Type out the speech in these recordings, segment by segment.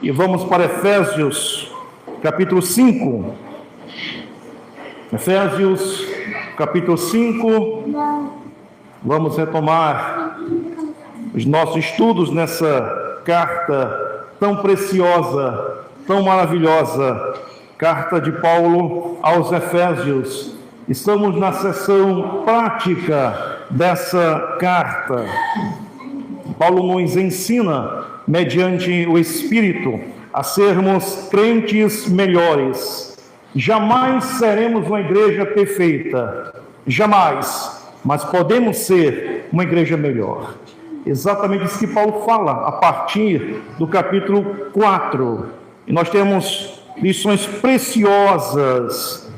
E vamos para Efésios, capítulo 5. Efésios, capítulo 5. Vamos retomar os nossos estudos nessa carta tão preciosa, tão maravilhosa, carta de Paulo aos Efésios. Estamos na seção prática dessa carta. Paulo nos ensina, mediante o Espírito, a sermos crentes melhores. Jamais seremos uma igreja perfeita, jamais, mas podemos ser uma igreja melhor. Exatamente isso que Paulo fala a partir do capítulo 4. E nós temos lições preciosas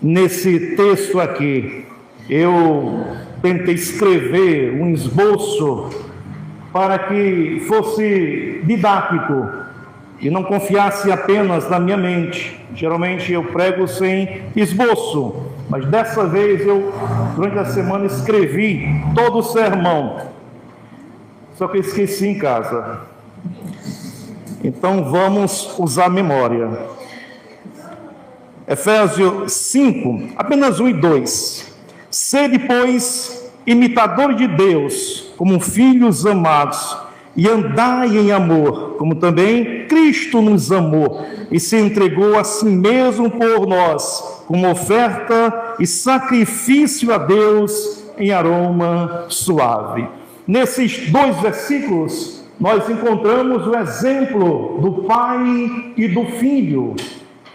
nesse texto aqui. Eu tentei escrever um esboço para que fosse didático e não confiasse apenas na minha mente. Geralmente eu prego sem esboço, mas dessa vez eu, durante a semana, escrevi todo o sermão, só que eu esqueci em casa. Então vamos usar a memória. Efésios 5, apenas 1 e 2. Sede, pois, imitadores de Deus, como filhos amados, e andai em amor, como também Cristo nos amou, e se entregou a si mesmo por nós, como oferta e sacrifício a Deus em aroma suave. Nesses dois versículos, nós encontramos o exemplo do Pai e do Filho.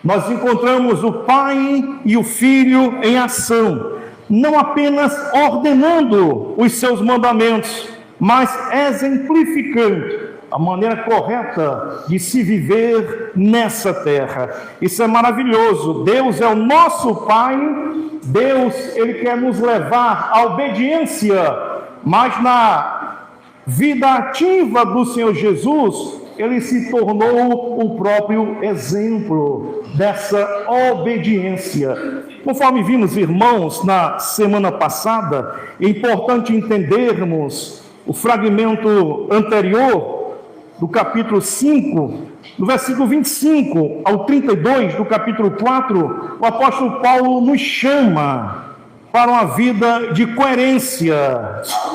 Nós encontramos o Pai e o Filho em ação, não apenas ordenando os seus mandamentos, mas exemplificando a maneira correta de se viver nessa terra. Isso é maravilhoso. Deus é o nosso Pai. Deus, Ele quer nos levar à obediência, mas na vida ativa do Senhor Jesus, Ele se tornou o próprio exemplo dessa obediência. Conforme vimos, irmãos, na semana passada, é importante entendermos o fragmento anterior do capítulo 5, do versículo 25 ao 32 do capítulo 4, o apóstolo Paulo nos chama para uma vida de coerência,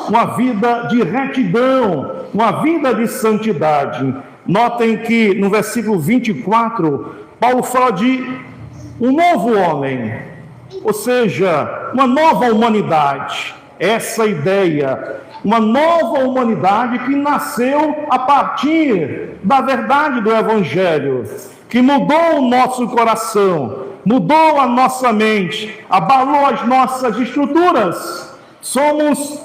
uma vida de retidão, uma vida de santidade. Notem que no versículo 24, Paulo fala de um novo homem, ou seja, uma nova humanidade. Essa ideia, uma nova humanidade que nasceu a partir da verdade do Evangelho, que mudou o nosso coração, mudou a nossa mente, abalou as nossas estruturas. Somos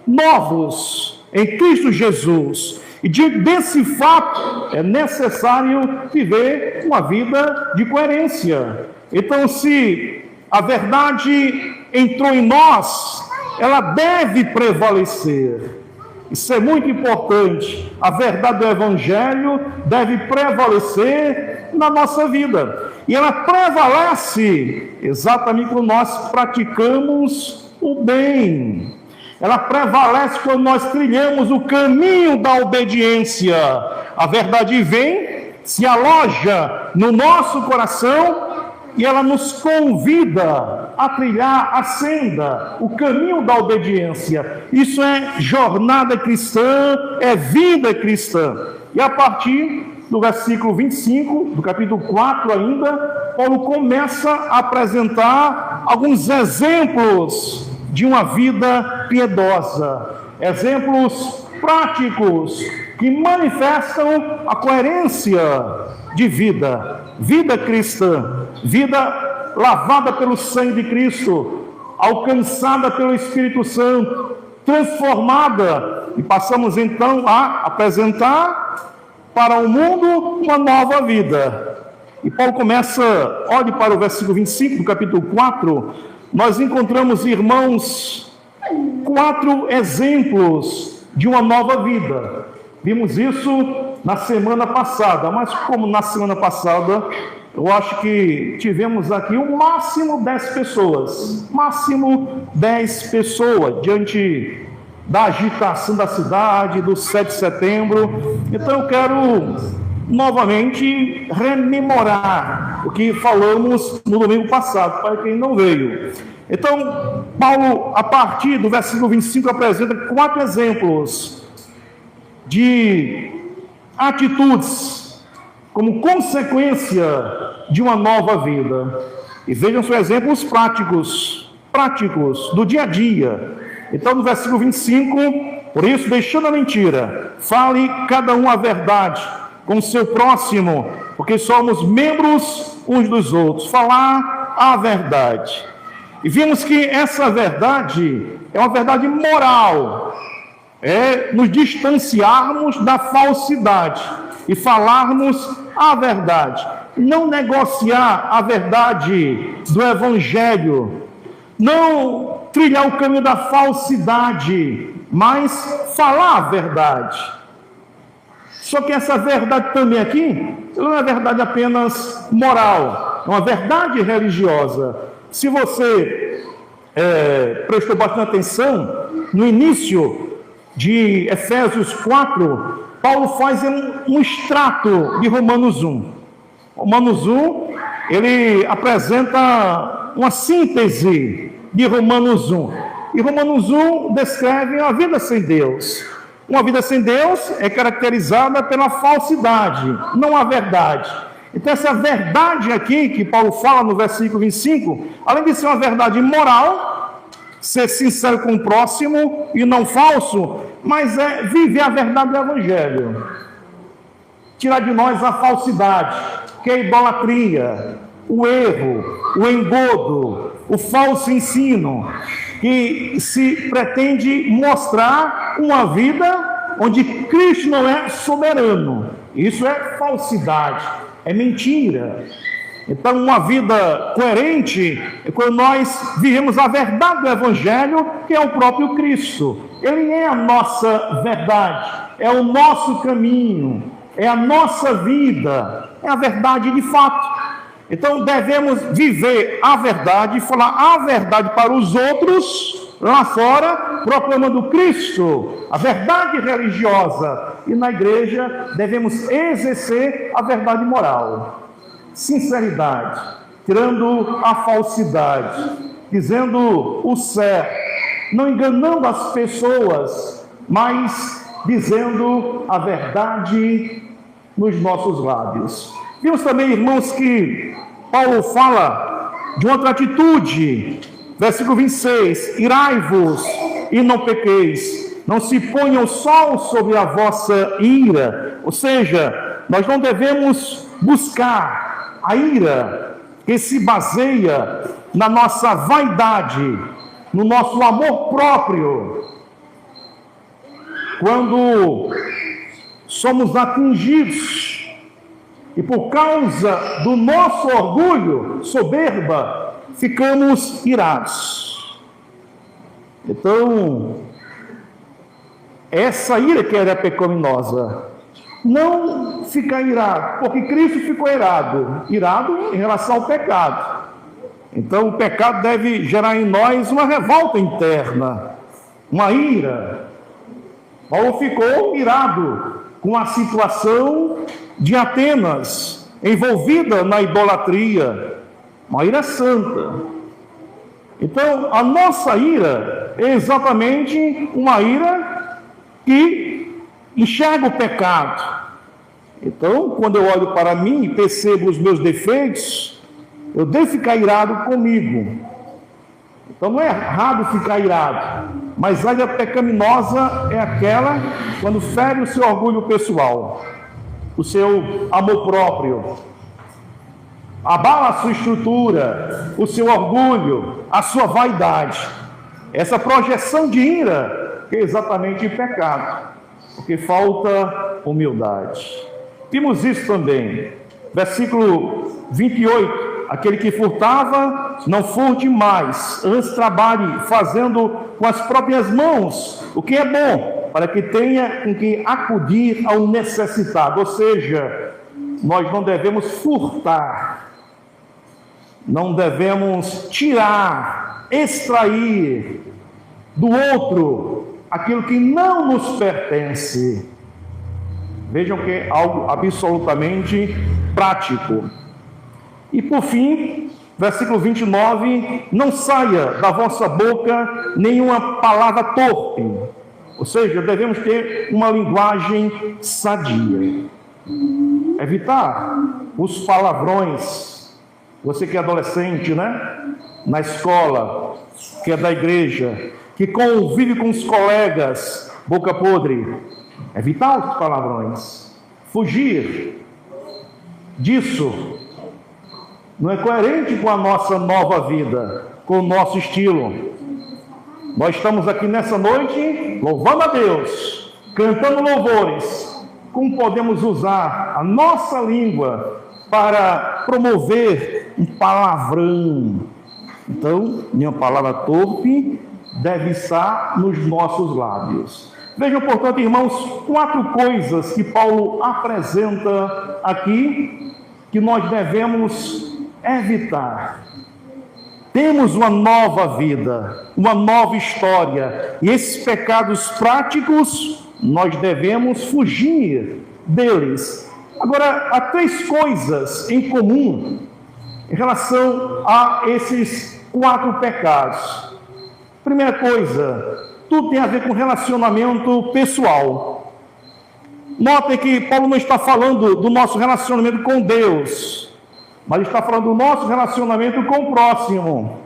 novos em Cristo Jesus. E diante desse fato, é necessário viver uma vida de coerência. Então, se a verdade entrou em nós, ela deve prevalecer. Isso é muito importante. A verdade do Evangelho deve prevalecer na nossa vida. E ela prevalece exatamente quando nós praticamos o bem. Ela prevalece quando nós trilhamos o caminho da obediência. A verdade vem, se aloja no nosso coração e ela nos convida a trilhar a senda, o caminho da obediência. Isso é jornada cristã, é vida cristã. E a partir do versículo 25, do capítulo 4 ainda, Paulo começa a apresentar alguns exemplos de uma vida piedosa, exemplos práticos que manifestam a coerência de vida, vida cristã, vida lavada pelo sangue de Cristo, alcançada pelo Espírito Santo, transformada, e passamos então a apresentar para o mundo uma nova vida. E Paulo começa, olhe para o versículo 25 do capítulo 4, nós encontramos, irmãos, 4 exemplos de uma nova vida. Vimos isso na semana passada, mas como na semana passada, eu acho que tivemos aqui o máximo 10 pessoas, diante da agitação da cidade, do 7 de setembro. Então eu quero novamente rememorar o que falamos no domingo passado, para quem não veio. Então, Paulo, a partir do versículo 25, apresenta 4 exemplos de atitudes como consequência de uma nova vida. E vejam só exemplos práticos do dia a dia. Então, no versículo 25, por isso, deixando a mentira, fale cada um a verdade com o seu próximo, porque somos membros uns dos outros. Falar a verdade. E vimos que essa verdade é uma verdade moral, é nos distanciarmos da falsidade e falarmos a verdade, não negociar a verdade do Evangelho, não trilhar o caminho da falsidade, mas falar a verdade. Só que essa verdade também aqui não é verdade apenas moral, é uma verdade religiosa. Se você prestou bastante atenção, no início de Efésios 4, Paulo faz um extrato de Romanos 1. Romanos 1, ele apresenta uma síntese de Romanos 1. E Romanos 1 descreve a vida sem Deus. Uma vida sem Deus é caracterizada pela falsidade, não a verdade. Então essa verdade aqui que Paulo fala no versículo 25, além de ser uma verdade moral, ser sincero com o próximo e não falso, mas é viver a verdade do Evangelho. Tirar de nós a falsidade, que é a idolatria, o erro, o engodo, o falso ensino, que se pretende mostrar uma vida onde Cristo não é soberano. Isso é falsidade, é mentira. Então, uma vida coerente é quando nós vivemos a verdade do Evangelho, que é o próprio Cristo. Ele é a nossa verdade, é o nosso caminho, é a nossa vida, é a verdade de fato. Então, devemos viver a verdade, falar a verdade para os outros, lá fora, proclamando Cristo, a verdade religiosa. E na igreja, devemos exercer a verdade moral. Sinceridade, tirando a falsidade, dizendo o certo, não enganando as pessoas, mas dizendo a verdade nos nossos lábios. Vimos também, irmãos, que Paulo fala de outra atitude, versículo 26, irai-vos e não pequeis, não se ponha o sol sobre a vossa ira, ou seja, nós não devemos buscar a ira que se baseia na nossa vaidade, no nosso amor próprio. Quando somos atingidos e por causa do nosso orgulho, soberba, ficamos irados. Então, essa ira que era pecaminosa, não ficar irado, porque Cristo ficou irado em relação ao pecado. Então o pecado deve gerar em nós uma revolta interna, uma ira. Paulo ficou irado com a situação de Atenas, envolvida na idolatria, uma ira santa. Então a nossa ira é exatamente uma ira que enxerga o pecado. Então, quando eu olho para mim e percebo os meus defeitos, eu devo ficar irado comigo. Então, não é errado ficar irado, mas a ira pecaminosa é aquela quando fere o seu orgulho pessoal, o seu amor próprio, abala a sua estrutura, o seu orgulho, a sua vaidade. Essa projeção de ira é exatamente pecado, porque falta humildade. Vimos isso também, versículo 28, aquele que furtava, não furte mais, antes trabalhe fazendo com as próprias mãos o que é bom, para que tenha com que acudir ao necessitado. Ou seja, nós não devemos furtar, não devemos tirar, extrair do outro aquilo que não nos pertence. Vejam que é algo absolutamente prático. E por fim, versículo 29, não saia da vossa boca nenhuma palavra torpe. Ou seja, devemos ter uma linguagem sadia. Evitar os palavrões. Você que é adolescente, né? Na escola, que é da igreja, que convive com os colegas, boca podre. Evitar os palavrões. Fugir disso. Não é coerente com a nossa nova vida, com o nosso estilo. Nós estamos aqui nessa noite louvando a Deus, cantando louvores. Como podemos usar a nossa língua para promover um palavrão? Então, nenhuma palavra torpe deve estar nos nossos lábios. Vejam, portanto, irmãos, 4 coisas que Paulo apresenta aqui que nós devemos evitar. Temos uma nova vida, uma nova história, e esses pecados práticos nós devemos fugir deles. Agora, há 3 coisas em comum em relação a esses 4 pecados. Primeira coisa, tudo tem a ver com relacionamento pessoal. Notem que Paulo não está falando do nosso relacionamento com Deus, mas está falando do nosso relacionamento com o próximo.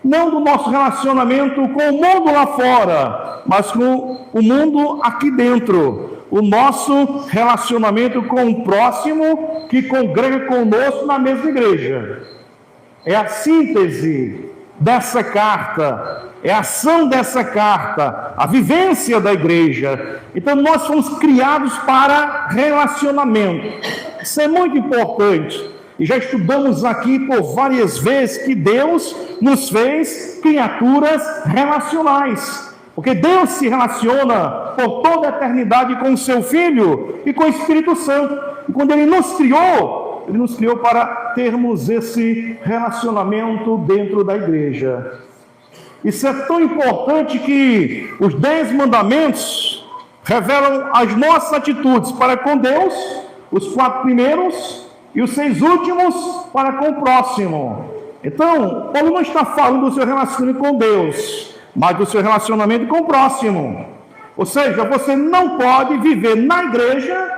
Não do nosso relacionamento com o mundo lá fora, mas com o mundo aqui dentro. O nosso relacionamento com o próximo que congrega conosco na mesma igreja. É a síntese dessa carta, é a ação dessa carta, a vivência da igreja. Então nós fomos criados para relacionamento. Isso é muito importante. E já estudamos aqui por várias vezes que Deus nos fez criaturas relacionais. Porque Deus se relaciona por toda a eternidade com o seu Filho e com o Espírito Santo. E quando Ele nos criou para termos esse relacionamento dentro da igreja. Isso é tão importante que os 10 mandamentos revelam as nossas atitudes para com Deus, os 4 primeiros, e os 6 últimos para com o próximo. Então, Paulo não está falando do seu relacionamento com Deus, mas do seu relacionamento com o próximo. Ou seja, você não pode viver na igreja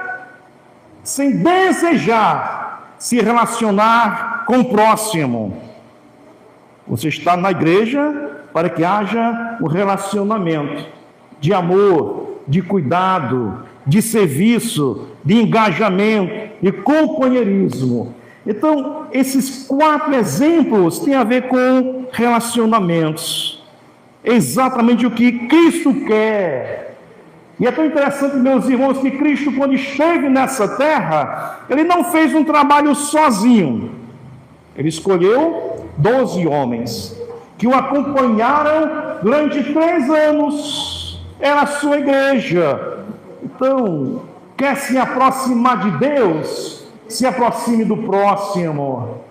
sem desejar se relacionar com o próximo. Você está na igreja para que haja um relacionamento de amor, de cuidado, de serviço, de engajamento, de companheirismo. Então, esses 4 exemplos têm a ver com relacionamentos. É exatamente o que Cristo quer. E é tão interessante, meus irmãos, que Cristo, quando esteve nessa terra, Ele não fez um trabalho sozinho. Ele escolheu 12 homens, que o acompanharam durante 3 anos. Era a sua igreja. Então, quer se aproximar de Deus, se aproxime do próximo.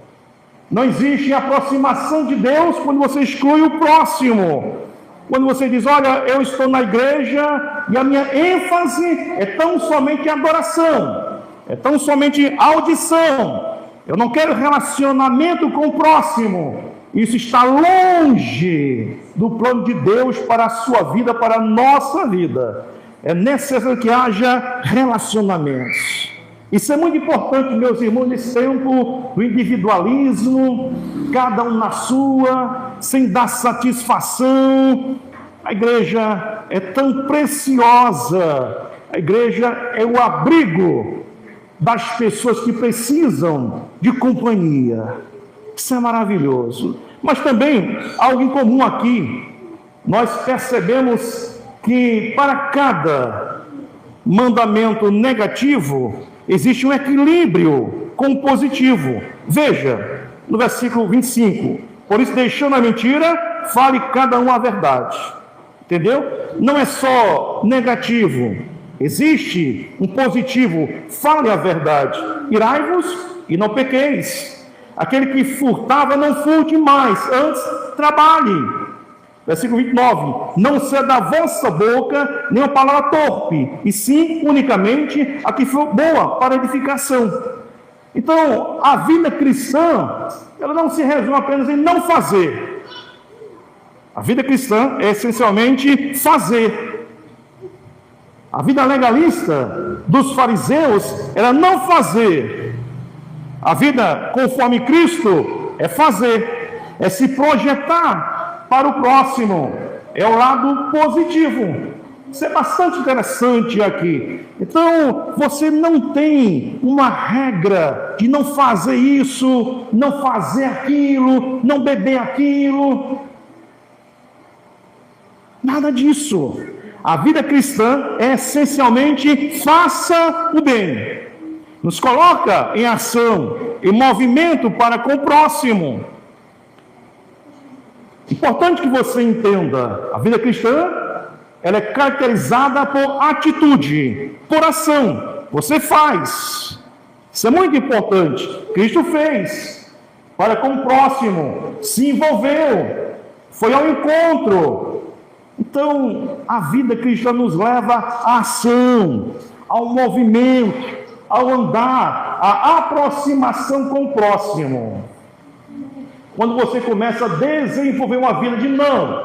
Não existe aproximação de Deus quando você exclui o próximo. Quando você diz, olha, eu estou na igreja e a minha ênfase é tão somente adoração, é tão somente audição. Eu não quero relacionamento com o próximo. Isso está longe do plano de Deus para a sua vida, para a nossa vida. É necessário que haja relacionamentos. Isso é muito importante, meus irmãos, nesse tempo do individualismo, cada um na sua, sem dar satisfação. A igreja é tão preciosa, a igreja é o abrigo das pessoas que precisam de companhia. Isso é maravilhoso. Mas também, algo em comum aqui, nós percebemos que para cada mandamento negativo, existe um equilíbrio com o positivo. Veja, no versículo 25, por isso, deixando a mentira, fale cada um a verdade. Entendeu? Não é só negativo, existe um positivo, fale a verdade. Irai-vos e não pequeis. Aquele que furtava, não furte mais, antes trabalhe. Versículo 29. Não seja da vossa boca nenhuma palavra torpe, e sim unicamente a que for boa para edificação. Então, a vida cristã, ela não se resume apenas em não fazer. A vida cristã é essencialmente fazer. A vida legalista dos fariseus era não fazer. A vida conforme Cristo é fazer, é se projetar para o próximo, é o lado positivo. Isso é bastante interessante aqui. Então, você não tem uma regra de não fazer isso, não fazer aquilo, não beber aquilo. Nada disso. A vida cristã é essencialmente faça o bem. Nos coloca em ação, em movimento para com o próximo. Importante que você entenda, a vida cristã, ela é caracterizada por atitude, por ação. Você faz. Isso é muito importante. Cristo fez para com o próximo, se envolveu, foi ao encontro. Então, a vida cristã nos leva à ação, ao movimento, ao andar, à aproximação com o próximo. Quando você começa a desenvolver uma vida de não,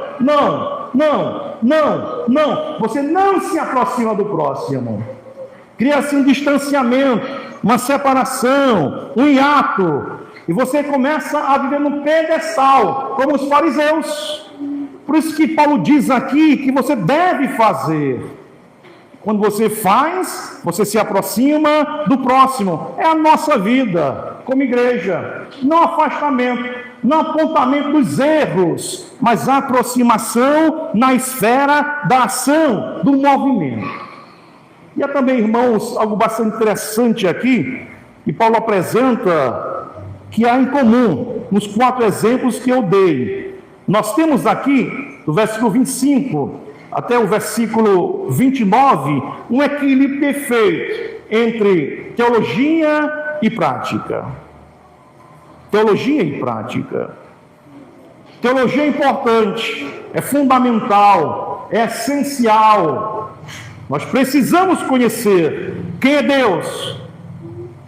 você não se aproxima do próximo. Cria-se um distanciamento, uma separação, um hiato, e você começa a viver no pedestal, como os fariseus. Por isso que Paulo diz aqui que você deve fazer. Quando você faz, você se aproxima do próximo. É a nossa vida como igreja. Não afastamento, não apontamento dos erros, mas aproximação na esfera da ação, do movimento. E há também, irmãos, algo bastante interessante aqui, que Paulo apresenta, que há em comum nos 4 exemplos que eu dei. Nós temos aqui, do versículo 25 até o versículo 29, um equilíbrio perfeito entre teologia e prática. Teologia e prática. Teologia é importante, é fundamental, é essencial. Nós precisamos conhecer quem é Deus,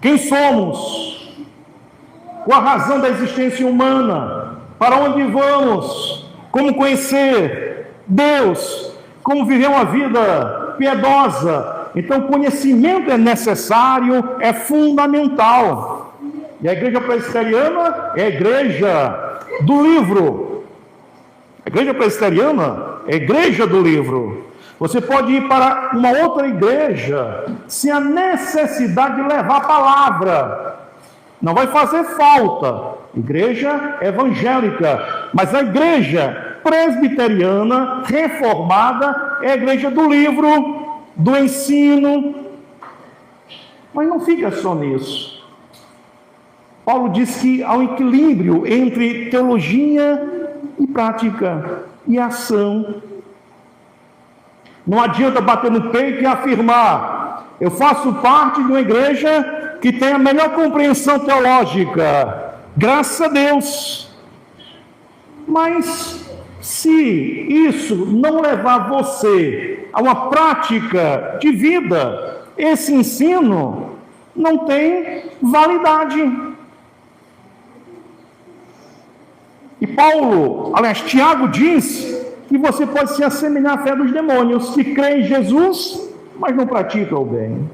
quem somos, qual a razão da existência humana, para onde vamos, como conhecer Deus, como viver uma vida piedosa. Então, conhecimento é necessário, é fundamental. E a igreja presbiteriana é a igreja do livro. A igreja presbiteriana é a igreja do livro. Você pode ir para uma outra igreja sem a necessidade de levar a palavra. Não vai fazer falta. Igreja evangélica, mas a igreja presbiteriana reformada é a igreja do livro, do ensino. Mas não fica só nisso. Paulo diz que há um equilíbrio entre teologia e prática e ação. Não adianta bater no peito e afirmar: eu faço parte de uma igreja que tem a melhor compreensão teológica. Graças a Deus. Mas se isso não levar você a uma prática de vida, esse ensino não tem validade. E Paulo, aliás, Tiago diz que você pode se assemelhar à fé dos demônios, que crê em Jesus, mas não pratica o bem.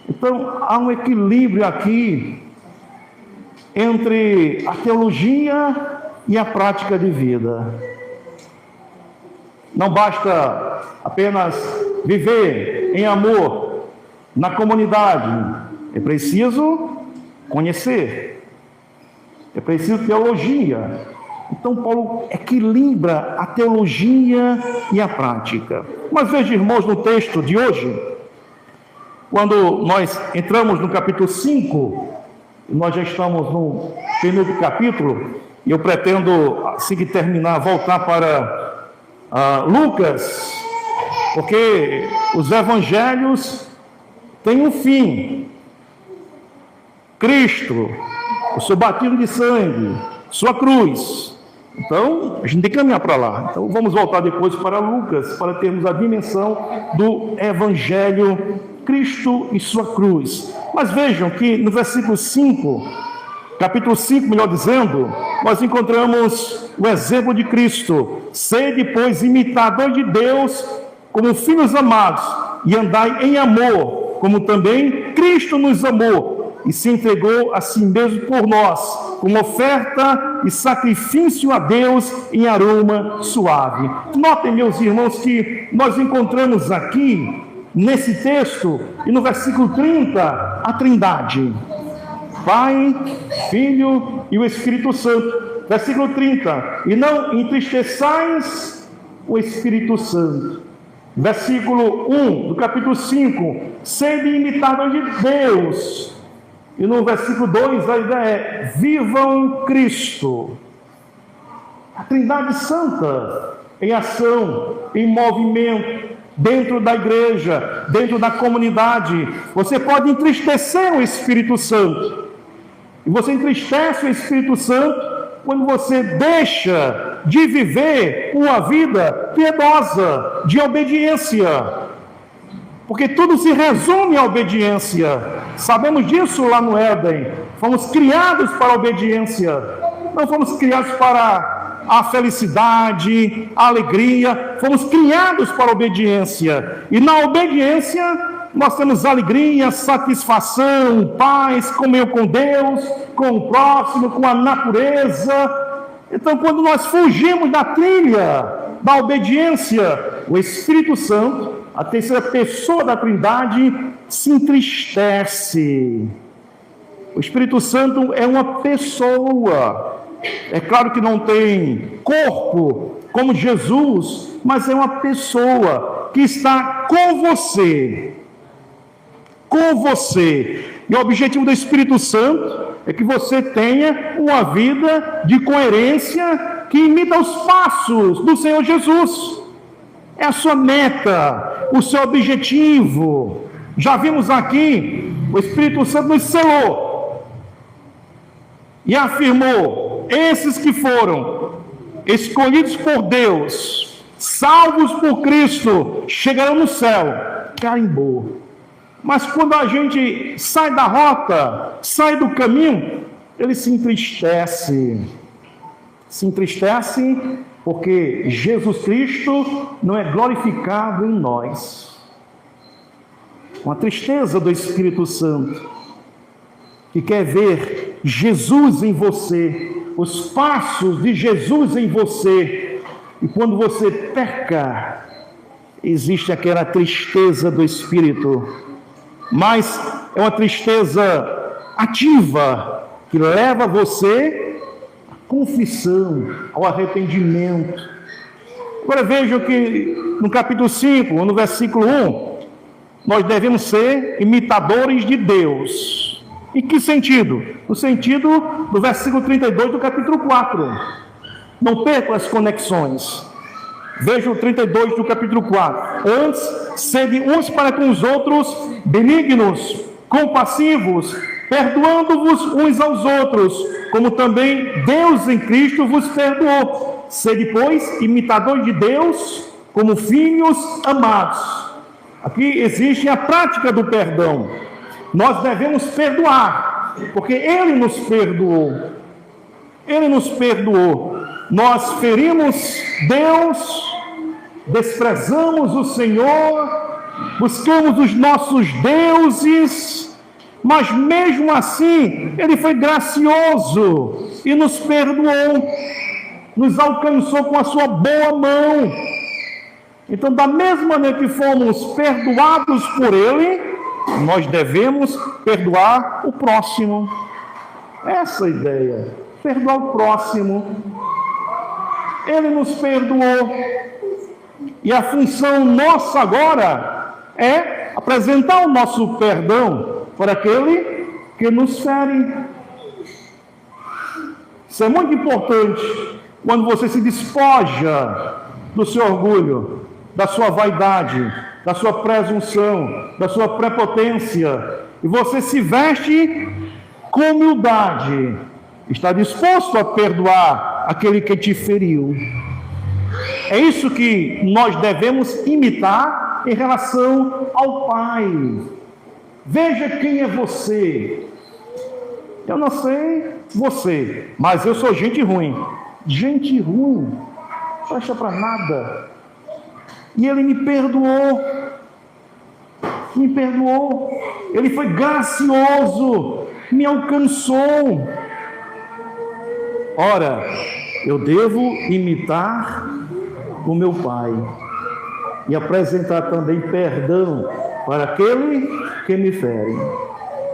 Então, há um equilíbrio aqui entre a teologia e a prática de vida. Não basta apenas viver em amor na comunidade, é preciso conhecer, é preciso teologia. Então Paulo equilibra a teologia e a prática. Mas veja, irmãos, no texto de hoje, quando nós entramos no capítulo 5, nós já estamos no penúltimo capítulo, e eu pretendo, assim que terminar, voltar para Lucas, porque os evangelhos têm um fim. Cristo, o seu batismo de sangue, sua cruz, Então, a gente tem que caminhar para lá. Então, vamos voltar depois para Lucas, para termos a dimensão do Evangelho, Cristo e sua cruz. Mas vejam que no versículo 5, capítulo 5, melhor dizendo, nós encontramos o exemplo de Cristo. Sede, pois, imitador de Deus, como filhos amados, e andai em amor, como também Cristo nos amou, e se entregou a si mesmo por nós, como oferta e sacrifício a Deus em aroma suave. Notem, meus irmãos, que nós encontramos aqui, nesse texto, e no versículo 30, a Trindade. Pai, Filho e o Espírito Santo. Versículo 30. E não entristeçais o Espírito Santo. Versículo 1 do capítulo 5. Sede imitador de Deus. E no versículo 2 a ideia é: vivam Cristo. A Trindade Santa em ação, em movimento, dentro da igreja, dentro da comunidade. Você pode entristecer o Espírito Santo. E você entristece o Espírito Santo quando você deixa de viver uma vida piedosa, de obediência. Porque tudo se resume à obediência. Sabemos disso lá no Éden. Fomos criados para a obediência. Não fomos criados para a felicidade, a alegria. Fomos criados para a obediência. E na obediência nós temos alegria, satisfação, paz, comunhão com Deus, com o próximo, com a natureza. Então, quando nós fugimos da trilha da obediência, o Espírito Santo, a terceira pessoa da Trindade, se entristece. O Espírito Santo é uma pessoa. É claro que não tem corpo como Jesus, mas é uma pessoa que está com você. Com você. E o objetivo do Espírito Santo é que você tenha uma vida de coerência que imita os passos do Senhor Jesus. É a sua meta, o seu objetivo. Já vimos aqui, o Espírito Santo nos selou e afirmou: esses que foram escolhidos por Deus, salvos por Cristo, chegarão no céu. Carimbou. Mas quando a gente sai da rota, sai do caminho, ele se entristece. Se entristece porque Jesus Cristo não é glorificado em nós. Uma tristeza do Espírito Santo, que quer ver Jesus em você, os passos de Jesus em você. E quando você peca, existe aquela tristeza do Espírito. Mas é uma tristeza ativa, que leva você confissão, ao arrependimento. Agora vejam que no capítulo 5, no versículo 1, nós devemos ser imitadores de Deus. Em que sentido? No sentido do versículo 32 do capítulo 4. Não percam as conexões. Vejam o 32 do capítulo 4. Antes, sede uns para com os outros benignos, compassivos, perdoando-vos uns aos outros, como também Deus em Cristo vos perdoou. Sede, pois, imitador de Deus, como filhos amados. Aqui existe a prática do perdão. Nós devemos perdoar, porque Ele nos perdoou. Ele nos perdoou. Nós ferimos Deus, desprezamos o Senhor, buscamos os nossos deuses, mas mesmo assim, Ele foi gracioso e nos perdoou, nos alcançou com a sua boa mão. Então, da mesma maneira que fomos perdoados por Ele, nós devemos perdoar o próximo. Essa é a ideia, perdoar o próximo. Ele nos perdoou, e a função nossa agora é apresentar o nosso perdão por aquele que nos fere. Isso é muito importante quando você se despoja do seu orgulho, da sua vaidade, da sua presunção, da sua prepotência, e você se veste com humildade, está disposto a perdoar aquele que te feriu. É isso que nós devemos imitar em relação ao Pai. Veja quem é você. Eu não sei você, mas eu sou gente ruim. Gente ruim, não presta para nada. E Ele me perdoou. Me perdoou. Ele foi gracioso, me alcançou. Ora, eu devo imitar o meu Pai e apresentar também perdão para aquele que me fere.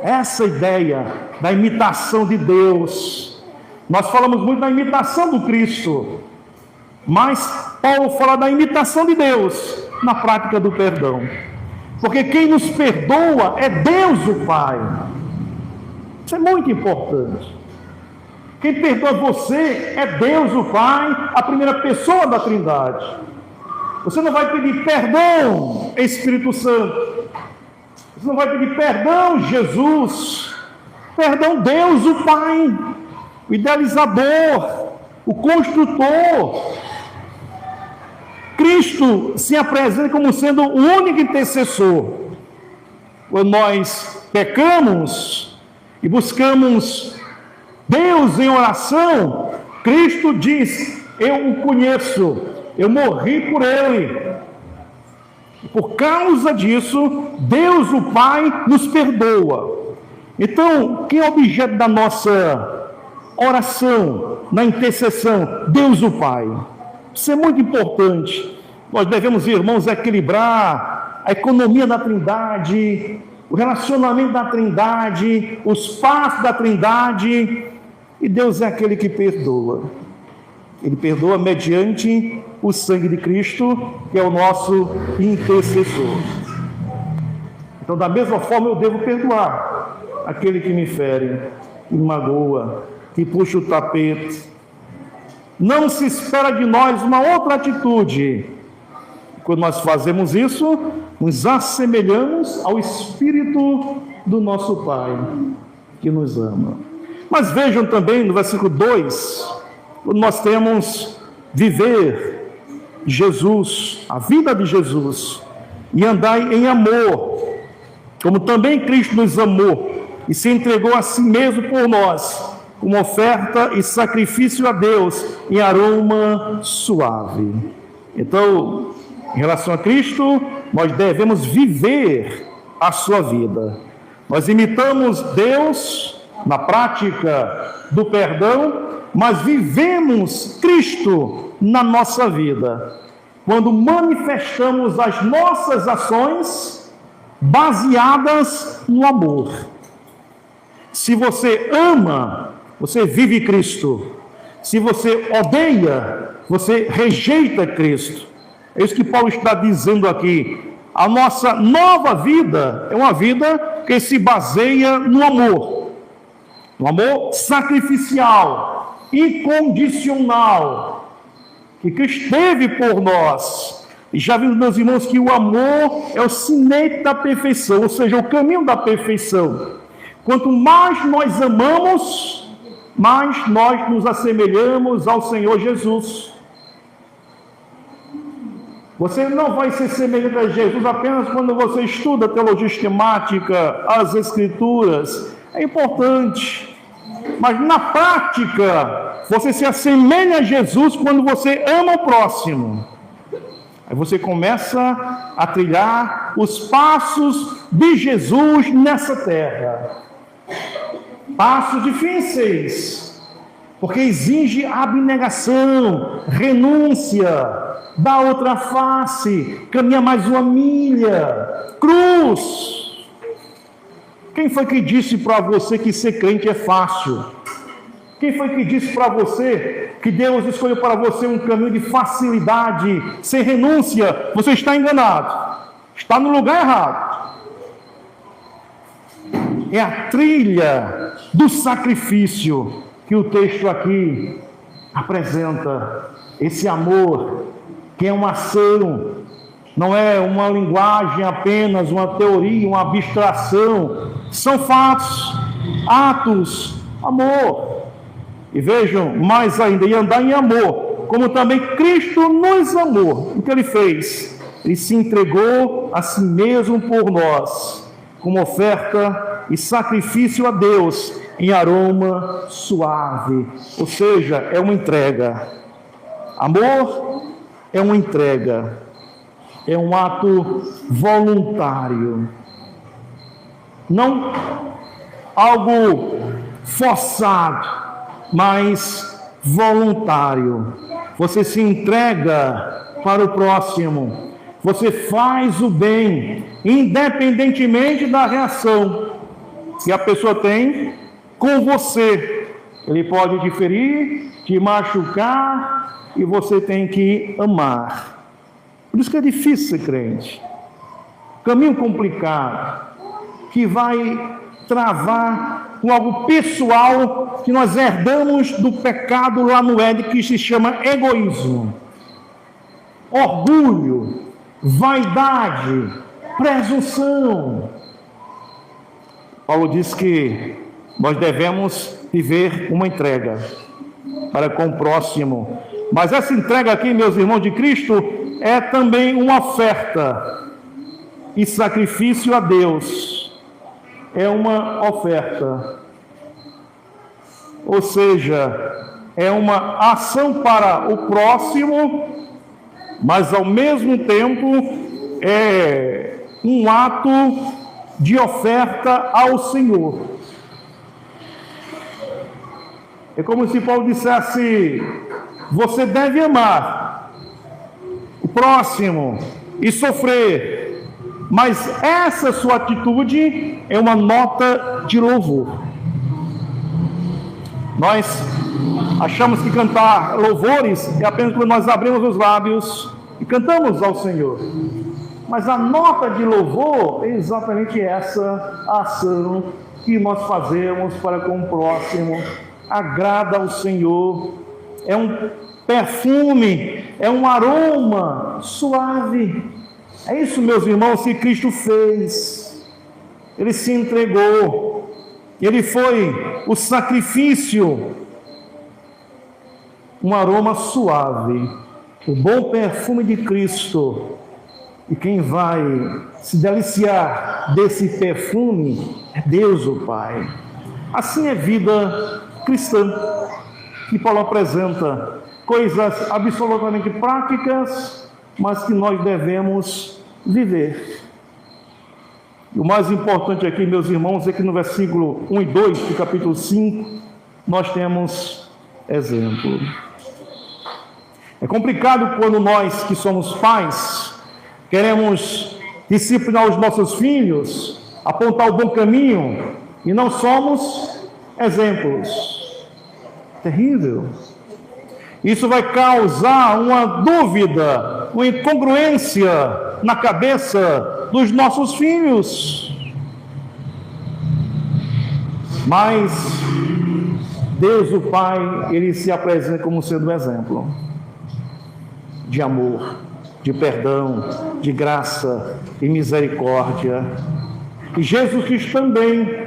Essa ideia da imitação de Deus. Nós falamos muito da imitação do Cristo, mas Paulo fala da imitação de Deus na prática do perdão. Porque quem nos perdoa é Deus o Pai. Isso é muito importante. Quem perdoa você é Deus o Pai, a primeira pessoa da Trindade. Você não vai pedir perdão, Espírito Santo. Você não vai pedir perdão, Jesus. Perdão, Deus o Pai, o idealizador, o construtor. Cristo se apresenta como sendo o único intercessor. Quando nós pecamos e buscamos Deus em oração, Cristo diz: eu o conheço, eu morri por ele. Por causa disso, Deus o Pai nos perdoa. Então, quem é objeto da nossa oração, na intercessão? Deus o Pai. Isso é muito importante. Nós devemos, irmãos, equilibrar a economia da Trindade, o relacionamento da Trindade, os passos da Trindade. E Deus é aquele que perdoa. Ele perdoa mediante o sangue de Cristo, que é o nosso intercessor. Então, da mesma forma, eu devo perdoar aquele que me fere, que me magoa, que puxa o tapete. Não se espera de nós uma outra atitude. Quando nós fazemos isso, nos assemelhamos ao Espírito do nosso Pai, que nos ama. Mas vejam também no versículo 2, quando nós temos viver Jesus, a vida de Jesus, e andar em amor, como também Cristo nos amou e se entregou a si mesmo por nós, como oferta e sacrifício a Deus em aroma suave. Então, em relação a Cristo, nós devemos viver a sua vida. Nós imitamos Deus na prática do perdão, mas vivemos Cristo na nossa vida, quando manifestamos as nossas ações baseadas no amor. Se você ama, você vive Cristo. Se você odeia, você rejeita Cristo. É isso que Paulo está dizendo aqui. A nossa nova vida é uma vida que se baseia no amor. No amor sacrificial, incondicional, que Cristo teve por nós. E já vimos, meus irmãos, que o amor é o sinete da perfeição, ou seja, o caminho da perfeição. Quanto mais nós amamos, mais nós nos assemelhamos ao Senhor Jesus. Você não vai ser semelhante a Jesus apenas quando você estuda teologia sistemática, as Escrituras. É importante. Mas na prática, você se assemelha a Jesus quando você ama o próximo. Aí você começa a trilhar os passos de Jesus nessa terra. Passos difíceis, porque exige abnegação, renúncia, dar outra face, caminhar mais uma milha, cruz. Quem foi que disse para você que ser crente é fácil? Quem foi que disse para você que Deus escolheu para você um caminho de facilidade, sem renúncia? Você está enganado, está no lugar errado. É a trilha do sacrifício que o texto aqui apresenta. Esse amor, que é uma ação, não é uma linguagem apenas, uma teoria, uma abstração. São fatos, atos, amor. E vejam, mais ainda, e andar em amor, como também Cristo nos amou. O que ele fez? Ele se entregou a si mesmo por nós, como oferta e sacrifício a Deus, em aroma suave. Ou seja, é uma entrega. Amor é uma entrega. É um ato voluntário. Não algo forçado, mas voluntário. Você se entrega para o próximo. Você faz o bem, independentemente da reação que a pessoa tem com você. Ele pode te ferir, te machucar, e você tem que amar. Por isso que é difícil ser crente. Caminho complicado, que vai travar com algo pessoal que nós herdamos do pecado lá no Éden, que se chama egoísmo, orgulho, vaidade, presunção. Paulo diz que nós devemos viver uma entrega para com o próximo. Mas essa entrega aqui, meus irmãos de Cristo, é também uma oferta e sacrifício a Deus. É uma oferta. Ou seja, é uma ação para o próximo, mas ao mesmo tempo é um ato de oferta ao Senhor. É como se Paulo dissesse: você deve amar o próximo e sofrer, mas essa sua atitude é uma nota de louvor. Nós achamos que cantar louvores é apenas quando nós abrimos os lábios e cantamos ao Senhor. Mas a nota de louvor é exatamente essa ação que nós fazemos para com o próximo. Agrada ao Senhor. É um perfume, é um aroma suave. É isso, meus irmãos, que Cristo fez. Ele se entregou. Ele foi o sacrifício, um aroma suave, o bom perfume de Cristo. E quem vai se deliciar desse perfume é Deus, o Pai. Assim é vida cristã, que Paulo apresenta coisas absolutamente práticas, mas que nós devemos viver. E o mais importante aqui, meus irmãos, é que no versículo 1 e 2 do capítulo 5, nós temos exemplo. É complicado quando nós, que somos pais, queremos disciplinar os nossos filhos, apontar o bom caminho, e não somos exemplos. Terrível. Isso vai causar uma dúvida, uma incongruência na cabeça dos nossos filhos. Mas Deus, o Pai, Ele se apresenta como sendo um exemplo de amor, de perdão, de graça e misericórdia. E Jesus Cristo também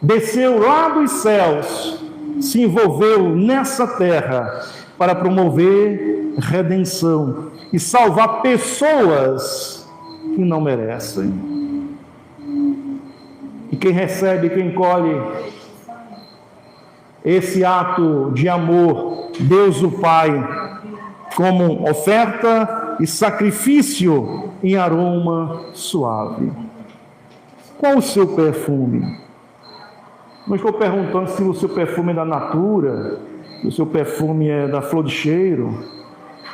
desceu lá dos céus, se envolveu nessa terra para promover redenção e salvar pessoas que não merecem. E quem recebe, quem colhe esse ato de amor, Deus o Pai, como oferta e sacrifício em aroma suave. Qual o seu perfume? Não estou perguntando se o seu perfume é da Natura, se o seu perfume é da Flor de Cheiro,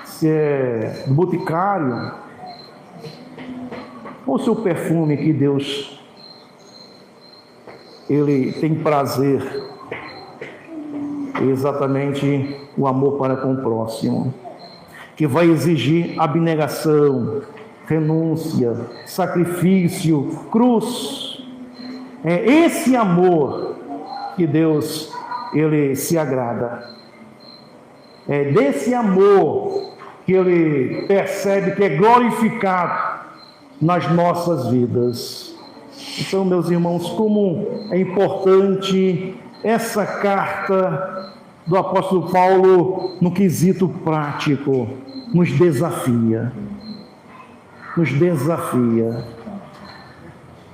se é do Boticário. Qual o seu perfume que Deus, Ele tem prazer? É exatamente o amor para com o próximo, que vai exigir abnegação, renúncia, sacrifício, cruz. É esse amor que Deus, Ele se agrada. É desse amor que Ele percebe que é glorificado nas nossas vidas. Então, meus irmãos, como é importante essa carta do apóstolo Paulo, no quesito prático, nos desafia. Nos desafia.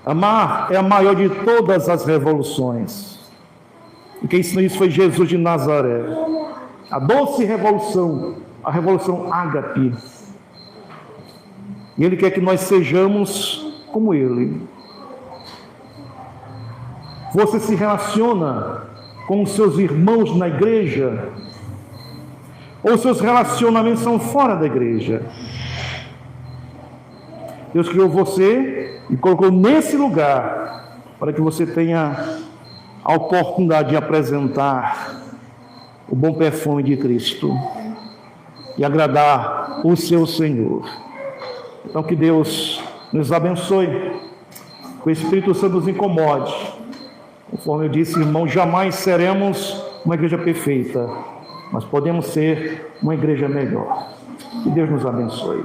Amar é a maior de todas as revoluções. E quem ensinou isso foi Jesus de Nazaré. A doce revolução, a revolução ágape. E Ele quer que nós sejamos como Ele. Você se relaciona com os seus irmãos na igreja? Ou seus relacionamentos são fora da igreja? Deus criou você e colocou nesse lugar para que você tenha a oportunidade de apresentar o bom perfume de Cristo e agradar o seu Senhor. Então que Deus nos abençoe, que o Espírito Santo nos incomode. Conforme eu disse, irmão, jamais seremos uma igreja perfeita, mas podemos ser uma igreja melhor. Que Deus nos abençoe.